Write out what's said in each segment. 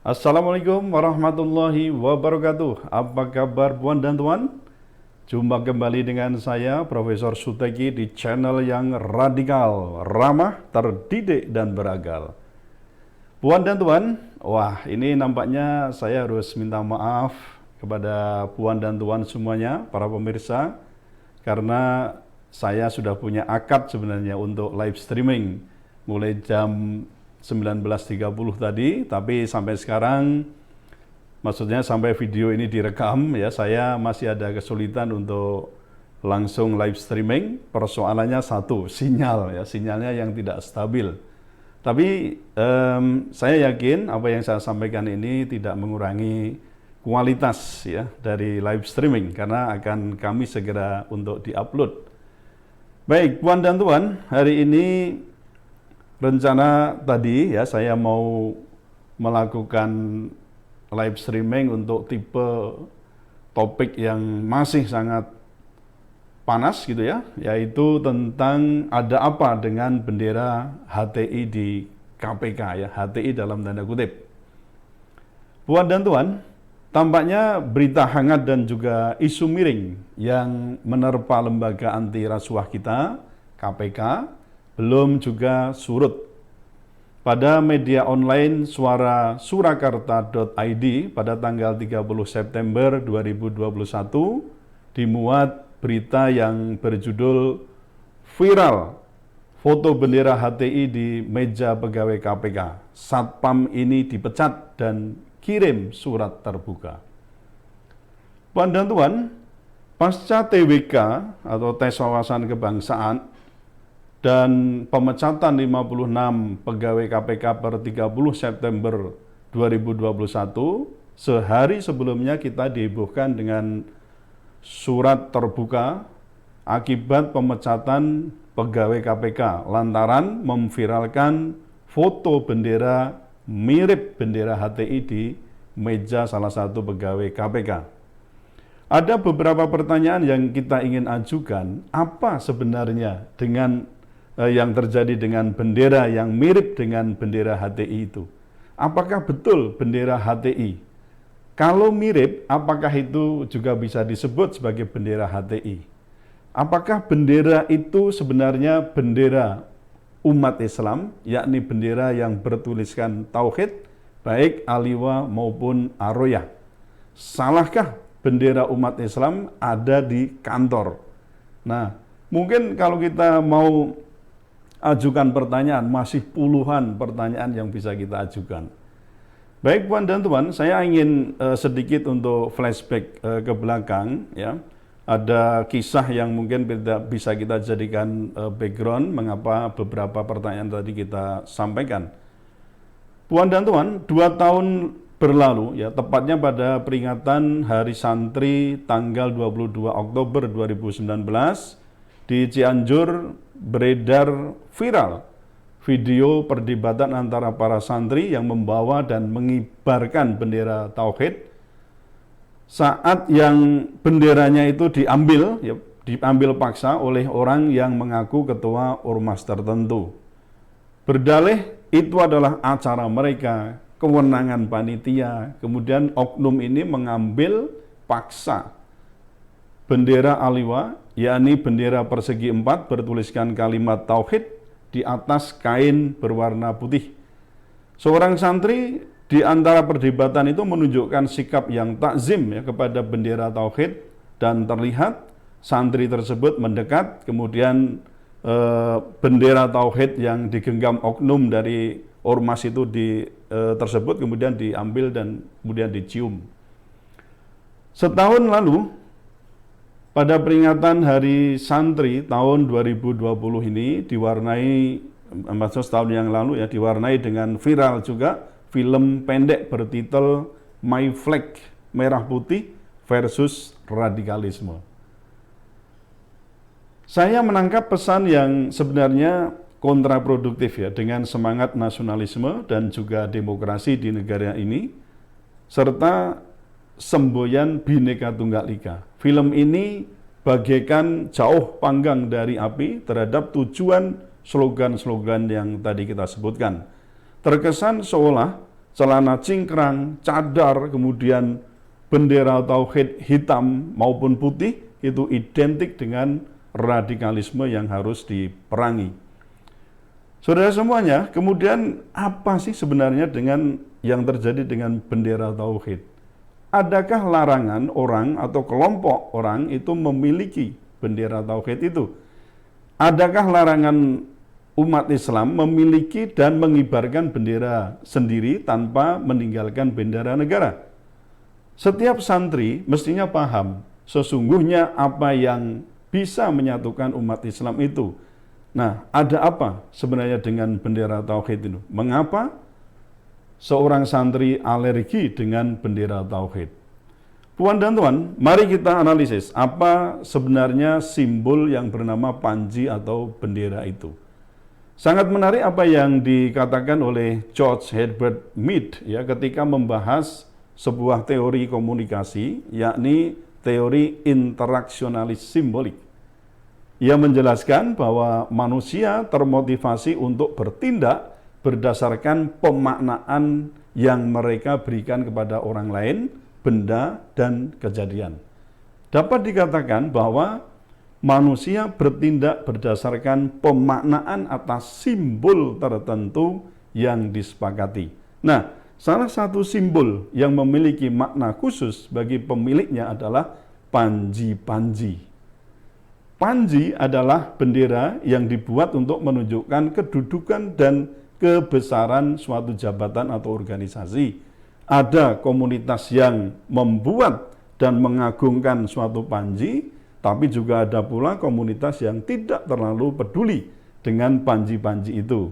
Assalamualaikum warahmatullahi wabarakatuh. Apa kabar Puan dan Tuan? Jumpa kembali dengan saya Profesor Suteki di channel yang radikal, ramah, terdidik, dan berakal. Puan dan Tuan, wah ini nampaknya saya harus minta maaf kepada Puan dan Tuan semuanya, para pemirsa, karena saya sudah punya akad sebenarnya untuk live streaming mulai jam 19.30 tadi, tapi sampai sekarang, maksudnya sampai video ini direkam ya, saya masih ada kesulitan untuk langsung live streaming. Persoalannya satu, sinyal ya, sinyalnya yang tidak stabil. Tapi saya yakin apa yang saya sampaikan ini tidak mengurangi kualitas ya dari live streaming, karena akan kami segera untuk diupload. Baik, Puan dan Tuan, hari ini rencana tadi ya saya mau melakukan live streaming untuk tipe topik yang masih sangat panas gitu ya, yaitu tentang ada apa dengan bendera HTI di KPK ya, HTI dalam tanda kutip. Puan dan Tuan, tampaknya berita hangat dan juga isu miring yang menerpa lembaga anti rasuah kita, KPK, belum juga surut. Pada media online Suara Surakarta.id pada tanggal 30 September 2021 dimuat berita yang berjudul "Viral Foto Bendera HTI di Meja Pegawai KPK. Satpam ini dipecat dan kirim surat terbuka." Puan dan Tuan, pasca TWK atau tes wawasan kebangsaan dan pemecatan 56 pegawai KPK per 30 September 2021, sehari sebelumnya kita dihebohkan dengan surat terbuka akibat pemecatan pegawai KPK lantaran memviralkan foto bendera mirip bendera HTI di meja salah satu pegawai KPK. Ada beberapa pertanyaan yang kita ingin ajukan, apa sebenarnya dengan yang terjadi dengan bendera yang mirip dengan bendera HTI itu? Apakah betul bendera HTI? Kalau mirip, apakah itu juga bisa disebut sebagai bendera HTI? Apakah bendera itu sebenarnya bendera umat Islam, yakni bendera yang bertuliskan tauhid, baik aliwa maupun aroyah? Salahkah bendera umat Islam ada di kantor? Nah, mungkin kalau kita mau ajukan pertanyaan, masih puluhan pertanyaan yang bisa kita ajukan. Baik Puan dan Tuan, saya ingin sedikit untuk flashback ke belakang ya. Ada kisah yang mungkin bisa kita jadikan background mengapa beberapa pertanyaan tadi kita sampaikan. Puan dan Tuan, 2 tahun berlalu ya, tepatnya pada peringatan Hari Santri tanggal 22 Oktober 2019 di Cianjur beredar viral video perdebatan antara para santri yang membawa dan mengibarkan bendera tauhid saat yang benderanya itu diambil paksa oleh orang yang mengaku ketua ormas tertentu. Berdalih itu adalah acara mereka, kewenangan panitia, kemudian oknum ini mengambil paksa bendera aliwa, yakni bendera persegi 4 bertuliskan kalimat tauhid di atas kain berwarna putih. Seorang santri di antara perdebatan itu menunjukkan sikap yang takzim ya kepada bendera tauhid, dan terlihat santri tersebut mendekat, kemudian bendera tauhid yang digenggam oknum dari ormas itu tersebut kemudian diambil dan kemudian dicium. Setahun lalu, pada peringatan Hari Santri tahun 2020 ini setahun yang lalu ya, diwarnai dengan viral juga film pendek bertitel My Flag, Merah Putih versus Radikalisme. Saya menangkap pesan yang sebenarnya kontraproduktif ya dengan semangat nasionalisme dan juga demokrasi di negara ini, serta semboyan Bhinneka Tunggal Ika. Film ini bagaikan jauh panggang dari api terhadap tujuan slogan-slogan yang tadi kita sebutkan. Terkesan seolah celana cingkrang, cadar, kemudian bendera tauhid hitam maupun putih, itu identik dengan radikalisme yang harus diperangi. Saudara semuanya, kemudian apa sih sebenarnya dengan yang terjadi dengan bendera tauhid? Adakah larangan orang atau kelompok orang itu memiliki bendera tauhid itu? Adakah larangan umat Islam memiliki dan mengibarkan bendera sendiri tanpa meninggalkan bendera negara? Setiap santri mestinya paham sesungguhnya apa yang bisa menyatukan umat Islam itu. Nah, ada apa sebenarnya dengan bendera tauhid itu? Mengapa seorang santri alergi dengan bendera tauhid? Puan dan Tuan, mari kita analisis apa sebenarnya simbol yang bernama panji atau bendera itu. Sangat menarik apa yang dikatakan oleh George Herbert Mead ya ketika membahas sebuah teori komunikasi, yakni teori interaksionalis simbolik. Ia menjelaskan bahwa manusia termotivasi untuk bertindak berdasarkan pemaknaan yang mereka berikan kepada orang lain, benda, dan kejadian. Dapat dikatakan bahwa manusia bertindak berdasarkan pemaknaan atas simbol tertentu yang disepakati. Nah, salah satu simbol yang memiliki makna khusus bagi pemiliknya adalah panji-panji. Panji adalah bendera yang dibuat untuk menunjukkan kedudukan dan kebesaran suatu jabatan atau organisasi. Ada komunitas yang membuat dan mengagungkan suatu panji, tapi juga ada pula komunitas yang tidak terlalu peduli dengan panji-panji itu.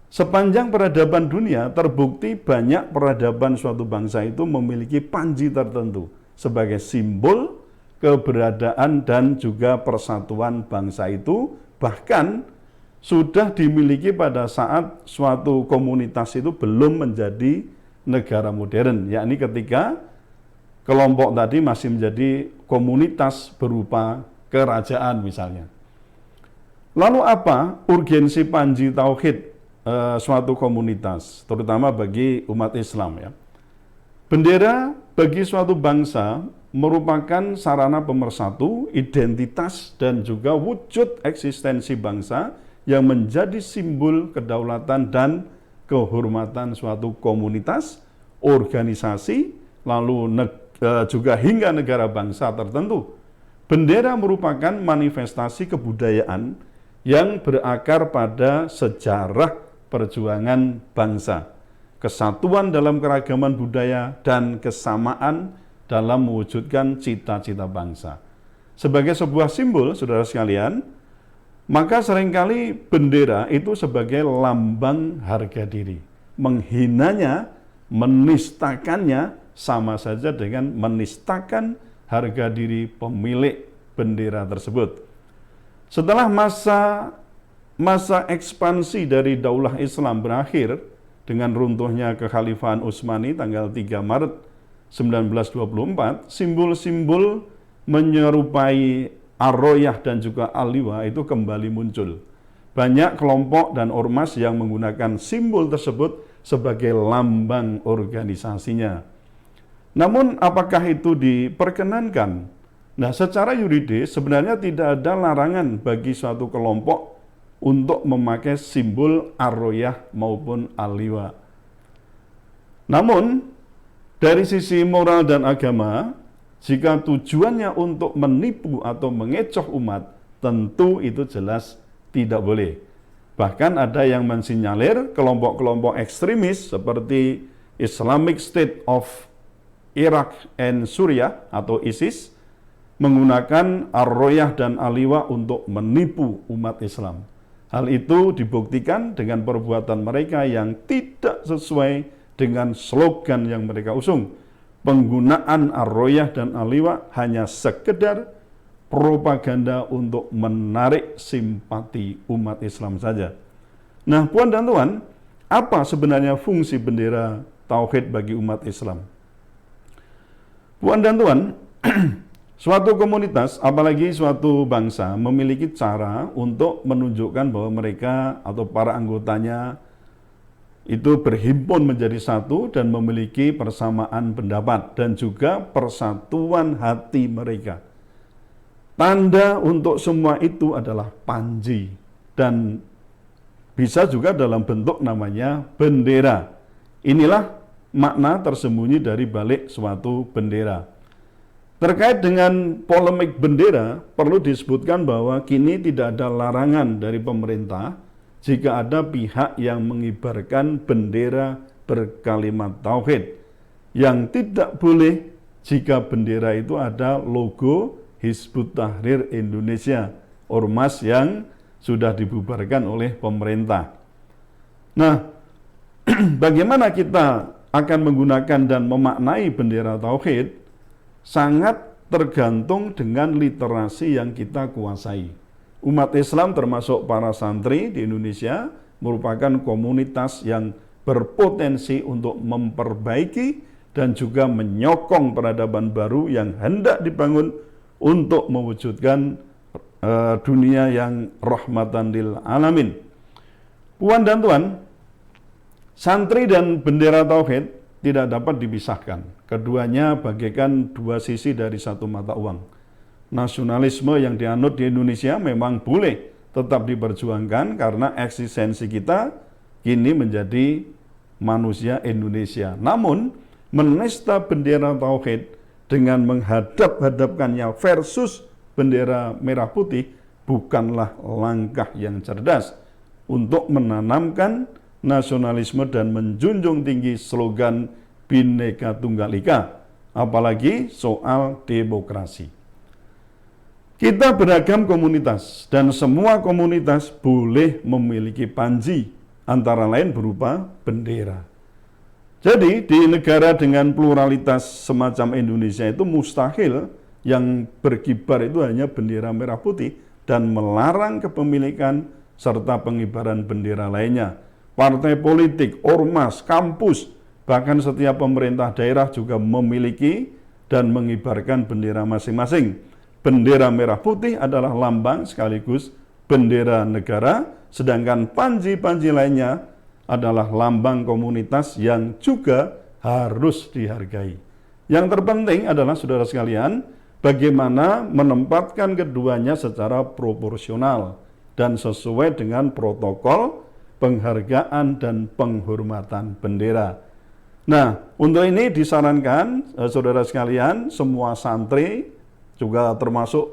Sepanjang peradaban dunia, terbukti banyak peradaban suatu bangsa itu memiliki panji tertentu sebagai simbol keberadaan dan juga persatuan bangsa itu, bahkan sudah dimiliki pada saat suatu komunitas itu belum menjadi negara modern, yakni ketika kelompok tadi masih menjadi komunitas berupa kerajaan misalnya. Lalu apa urgensi panji tauhid suatu komunitas, terutama bagi umat Islam ya? Bendera bagi suatu bangsa merupakan sarana pemersatu, identitas, dan juga wujud eksistensi bangsa yang menjadi simbol kedaulatan dan kehormatan suatu komunitas, organisasi, lalu juga hingga negara bangsa tertentu. Bendera merupakan manifestasi kebudayaan yang berakar pada sejarah perjuangan bangsa, kesatuan dalam keragaman budaya, dan kesamaan dalam mewujudkan cita-cita bangsa. Sebagai sebuah simbol, saudara sekalian, maka seringkali bendera itu sebagai lambang harga diri. Menghinanya, menistakannya, sama saja dengan menistakan harga diri pemilik bendera tersebut. Setelah masa ekspansi dari Daulah Islam berakhir dengan runtuhnya kekhalifahan Utsmani tanggal 3 Maret 1924, simbol-simbol menyerupai Ar-Royah dan juga Al-Liwa itu kembali muncul. Banyak kelompok dan ormas yang menggunakan simbol tersebut sebagai lambang organisasinya. Namun apakah itu diperkenankan? Nah, secara yuridis sebenarnya tidak ada larangan bagi suatu kelompok untuk memakai simbol Ar-Royah maupun Al-Liwa. Namun, dari sisi moral dan agama, jika tujuannya untuk menipu atau mengecoh umat, tentu itu jelas tidak boleh. Bahkan ada yang mensinyalir kelompok-kelompok ekstremis seperti Islamic State of Iraq and Suriah atau ISIS menggunakan Ar-Royah dan Al-Liwa untuk menipu umat Islam. Hal itu dibuktikan dengan perbuatan mereka yang tidak sesuai dengan slogan yang mereka usung. Penggunaan Ar-Royah dan Al-Liwa hanya sekedar propaganda untuk menarik simpati umat Islam saja. Nah, Puan dan Tuan, apa sebenarnya fungsi bendera tauhid bagi umat Islam? Puan dan Tuan, suatu komunitas, apalagi suatu bangsa, memiliki cara untuk menunjukkan bahwa mereka atau para anggotanya itu berhimpun menjadi satu dan memiliki persamaan pendapat dan juga persatuan hati mereka. Tanda untuk semua itu adalah panji dan bisa juga dalam bentuk namanya bendera. Inilah makna tersembunyi dari balik suatu bendera. Terkait dengan polemik bendera, perlu disebutkan bahwa kini tidak ada larangan dari pemerintah jika ada pihak yang mengibarkan bendera berkalimat tauhid. Yang tidak boleh jika bendera itu ada logo Hizbut Tahrir Indonesia, ormas yang sudah dibubarkan oleh pemerintah. Nah, bagaimana kita akan menggunakan dan memaknai bendera tauhid sangat tergantung dengan literasi yang kita kuasai. Umat Islam termasuk para santri di Indonesia merupakan komunitas yang berpotensi untuk memperbaiki dan juga menyokong peradaban baru yang hendak dibangun untuk mewujudkan dunia yang rahmatan lil alamin. Puan dan tuan, santri dan bendera tauhid tidak dapat dipisahkan. Keduanya bagaikan dua sisi dari satu mata uang. Nasionalisme yang dianut di Indonesia memang boleh tetap diperjuangkan karena eksistensi kita kini menjadi manusia Indonesia. Namun, menista bendera tauhid dengan menghadap-hadapkannya versus bendera merah putih bukanlah langkah yang cerdas untuk menanamkan nasionalisme dan menjunjung tinggi slogan Bhinneka Tunggal Ika, apalagi soal demokrasi. Kita beragam komunitas dan semua komunitas boleh memiliki panji, antara lain berupa bendera. Jadi di negara dengan pluralitas semacam Indonesia itu mustahil yang berkibar itu hanya bendera merah putih dan melarang kepemilikan serta pengibaran bendera lainnya. Partai politik, ormas, kampus, bahkan setiap pemerintah daerah juga memiliki dan mengibarkan bendera masing-masing. Bendera merah putih adalah lambang sekaligus bendera negara, sedangkan panji-panji lainnya adalah lambang komunitas yang juga harus dihargai. Yang terpenting adalah saudara sekalian, bagaimana menempatkan keduanya secara proporsional dan sesuai dengan protokol penghargaan dan penghormatan bendera. Nah, untuk ini disarankan saudara sekalian, semua santri juga termasuk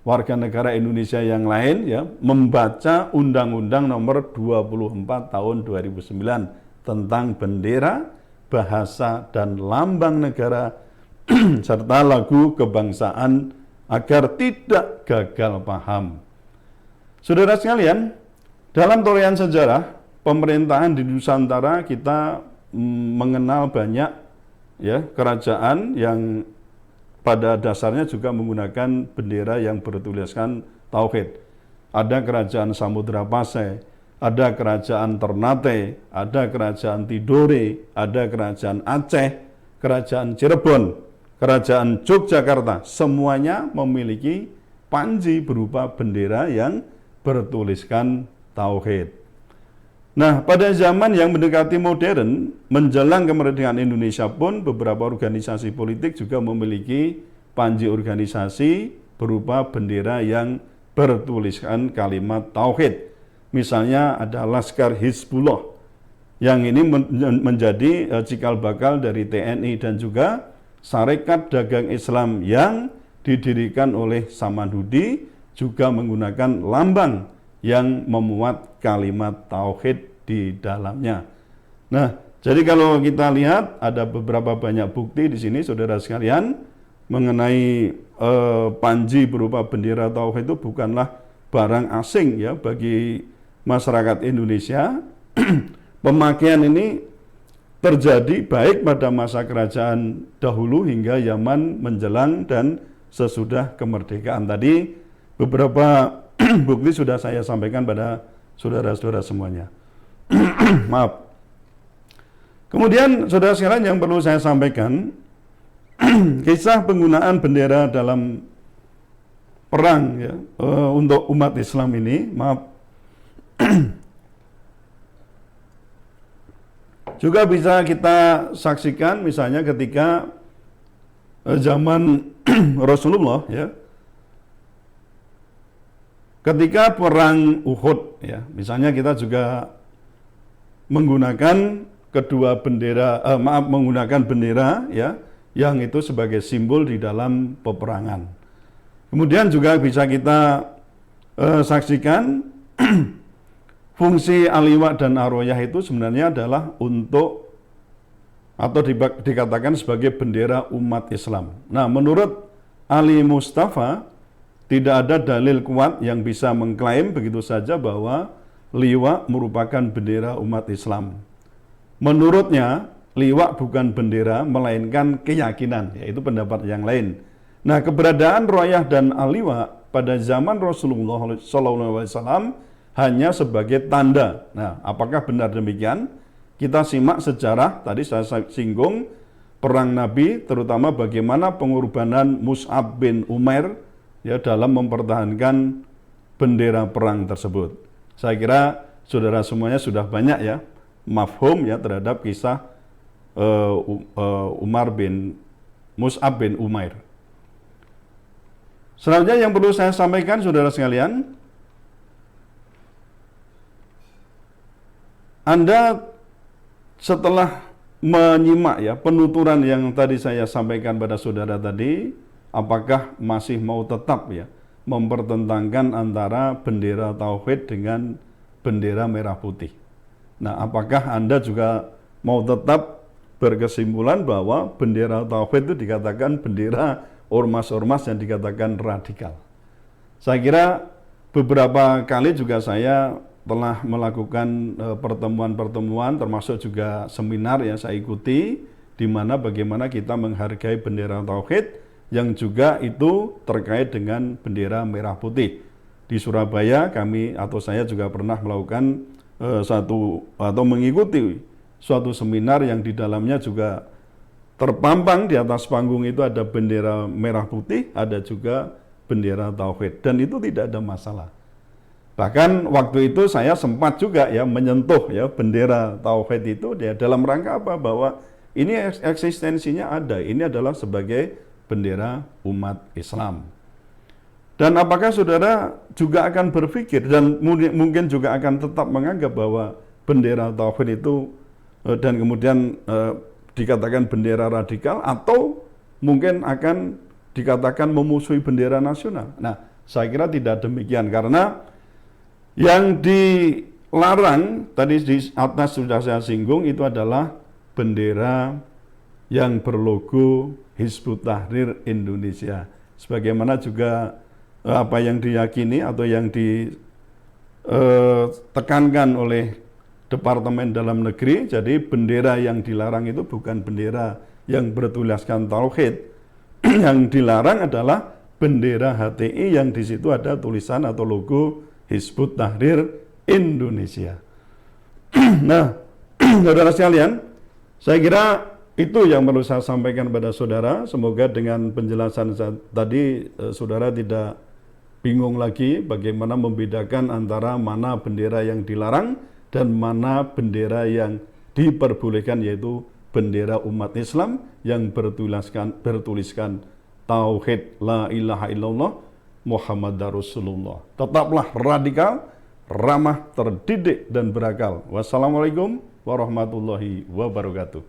warga negara Indonesia yang lain ya, membaca Undang-Undang Nomor 24 Tahun 2009 tentang bendera, bahasa dan lambang negara serta lagu kebangsaan agar tidak gagal paham. Saudara sekalian, dalam torehan sejarah pemerintahan di Nusantara kita mengenal banyak ya kerajaan yang pada dasarnya juga menggunakan bendera yang bertuliskan tauhid. Ada kerajaan Samudra Pasai, ada kerajaan Ternate, ada kerajaan Tidore, ada kerajaan Aceh, kerajaan Cirebon, kerajaan Yogyakarta. Semuanya memiliki panji berupa bendera yang bertuliskan tauhid. Nah, pada zaman yang mendekati modern, menjelang kemerdekaan Indonesia pun beberapa organisasi politik juga memiliki panji organisasi berupa bendera yang bertuliskan kalimat tauhid. Misalnya ada Laskar Hizbullah yang ini menjadi cikal bakal dari TNI dan juga Sarekat Dagang Islam yang didirikan oleh Samanhudi juga menggunakan lambang yang memuat kalimat tauhid di dalamnya. Nah, jadi kalau kita lihat ada beberapa banyak bukti di sini saudara sekalian mengenai panji berupa bendera tauhid itu bukanlah barang asing ya bagi masyarakat Indonesia. Pemakaian ini terjadi baik pada masa kerajaan dahulu hingga zaman menjelang dan sesudah kemerdekaan. Tadi beberapa bukti sudah saya sampaikan pada saudara-saudara semuanya. Maaf. Kemudian saudara sekalian yang perlu saya sampaikan, kisah penggunaan bendera dalam perang ya, untuk umat Islam ini, maaf. Juga bisa kita saksikan misalnya ketika zaman Rasulullah ya. Ketika perang Uhud ya, misalnya kita juga menggunakan menggunakan bendera ya yang itu sebagai simbol di dalam peperangan. Kemudian juga bisa kita saksikan fungsi al-liwa dan ar-rayah itu sebenarnya adalah untuk atau dikatakan sebagai bendera umat Islam. Nah, menurut Ali Mustafa tidak ada dalil kuat yang bisa mengklaim begitu saja bahwa liwa merupakan bendera umat Islam. Menurutnya, liwa bukan bendera melainkan keyakinan, yaitu pendapat yang lain. Nah, keberadaan rayah dan al-liwa pada zaman Rasulullah SAW hanya sebagai tanda. Nah, apakah benar demikian? Kita simak sejarah, tadi saya singgung, perang Nabi, terutama bagaimana pengorbanan Mus'ab bin Umair ya, dalam mempertahankan bendera perang tersebut. Saya kira saudara semuanya sudah banyak ya, mafhum ya terhadap kisah Mus'ab bin Umair. Selanjutnya yang perlu saya sampaikan saudara sekalian, Anda setelah menyimak ya penuturan yang tadi saya sampaikan pada saudara tadi, apakah masih mau tetap ya mempertentangkan antara bendera tauhid dengan bendera merah putih? Nah, apakah Anda juga mau tetap berkesimpulan bahwa bendera tauhid itu dikatakan bendera ormas-ormas yang dikatakan radikal? Saya kira beberapa kali juga saya telah melakukan pertemuan-pertemuan termasuk juga seminar yang saya ikuti di mana bagaimana kita menghargai bendera tauhid yang juga itu terkait dengan bendera merah putih. Di Surabaya kami atau saya juga pernah melakukan mengikuti suatu seminar yang di dalamnya juga terpampang di atas panggung itu ada bendera merah putih, ada juga bendera tauhid, dan itu tidak ada masalah. Bahkan waktu itu saya sempat juga ya menyentuh ya bendera tauhid itu ya, dalam rangka apa? Bahwa ini eksistensinya ada, ini adalah sebagai bendera umat Islam. Dan apakah saudara juga akan berpikir dan mungkin juga akan tetap menganggap bahwa bendera tauhid itu dan kemudian dikatakan bendera radikal, atau mungkin akan dikatakan memusuhi bendera nasional? Nah, saya kira tidak demikian, karena yang dilarang tadi di atas sudah saya singgung itu adalah bendera yang berlogo Hizbut Tahrir Indonesia. Sebagaimana juga apa yang diyakini atau yang ditekankan oleh Departemen Dalam Negeri, jadi bendera yang dilarang itu bukan bendera yang bertuliskan tauhid. Yang dilarang adalah bendera HTI yang di situ ada tulisan atau logo Hizbut Tahrir Indonesia. Nah, saudara sekalian, saya kira itu yang perlu saya sampaikan pada saudara. Semoga dengan penjelasan tadi saudara tidak bingung lagi bagaimana membedakan antara mana bendera yang dilarang dan mana bendera yang diperbolehkan, yaitu bendera umat Islam yang bertuliskan tauhid la ilaha illallah Muhammadar Rasulullah. Tetaplah radikal, ramah, terdidik, dan berakal. Wassalamualaikum warahmatullahi wabarakatuh.